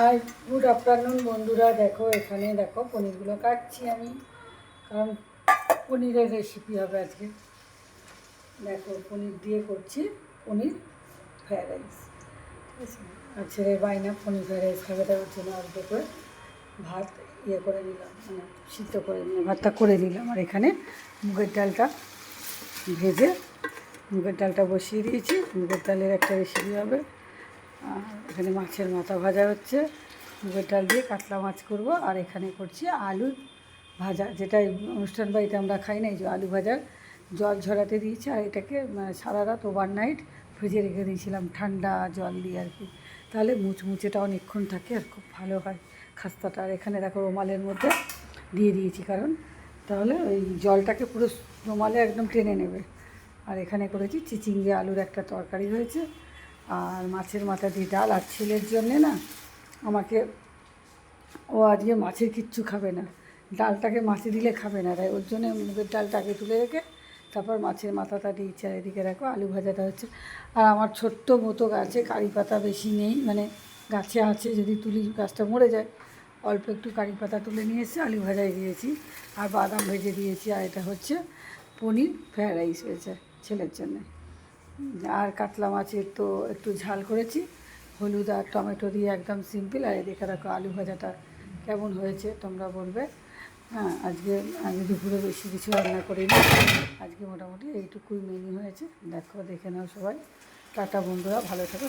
আর good afternoon বন্ধুরা, দেখো এখানে দেখো পনিরগুলো কাটছি আমি, কারণ পনিরের রেসিপি হবে আজকে। দেখো পনির দিয়ে করছি পনির ফ্রায়েড রাইস, ঠিক আছে। আর ছেলের বাইনা পনির ফ্রায়েড রাইস খাবে, তার জন্য অল্প করে ভাত করে নিলাম, মানে সিদ্ধ করে নিলাম, ভাতটা করে নিলাম। আর এখানে মুগের ডালটা ভেজে মুগের ডালটা বসিয়ে দিয়েছি। মুগের ডালের একটা রেসিপি হবে। আর এখানে মাছের মাথা ভাজা হচ্ছে, মুগের ডাল দিয়ে কাতলা মাছ করব। আর এখানে করছি আলু ভাজা, যেটা অনুষ্ঠান বাড়িতে আমরা খাই না। এই যে আলু ভাজার জল ঝরাতে দিয়েছি, আর এটাকে সারা রাত ওভারনাইট ফ্রিজে রেখে দিয়েছিলাম ঠান্ডা জল দিয়ে আর কি, তাহলে মুচমুচেটা অনেকক্ষণ থাকে আর খুব ভালো হয় খাস্তাটা। আর এখানে দেখো রুমালের মধ্যে দিয়ে দিয়েছি, কারণ তাহলে ওই জলটাকে পুরো রুমালে একদম টেনে নেবে। আর এখানে করেছি চিচিঙ্গে আলুর একটা তরকারি হয়েছে, আর মাছের মাথা দিয়ে ডাল। আর ছেলের জন্যে না, আমাকে ও আজকে মাছের কিচ্ছু খাবে না, ডালটাকে মাছে দিলে খাবে না, তাই ওর জন্য মুগের ডালটাকে তুলে রেখে তারপর মাছের মাথাটা দিয়েছি। আর এদিকে দেখো আলু ভাজাটা হচ্ছে। আর আমার ছোট্ট মতো গাছে কারি পাতা বেশি নেই, মানে গাছে আছে, যদি তুলি গাছটা মরে যায়, অল্প একটু কারি পাতা তুলে নিয়ে এসে আলু ভাজায় দিয়েছি, আর বাদাম ভেজে দিয়েছি। আর এটা হচ্ছে পনির ফ্রায়েড রাইস হয়েছে ছেলের জন্যে। আর কাতলা মাছের তো একটু ঝাল করেছি, হলুদ আর টমেটো দিয়ে, একদম সিম্পল। আর এদিকে দেখো আলু ভাজাটা কেমন হয়েছে তোমরা বলবে। হ্যাঁ, আজকে আমি দুপুরে বেশি কিছু রান্না করিনি, আজকে মোটামুটি এইটুকুই মেনু হয়েছে। দেখো, দেখে নাও সবাই। টাটা বন্ধুরা, ভালো থাকো।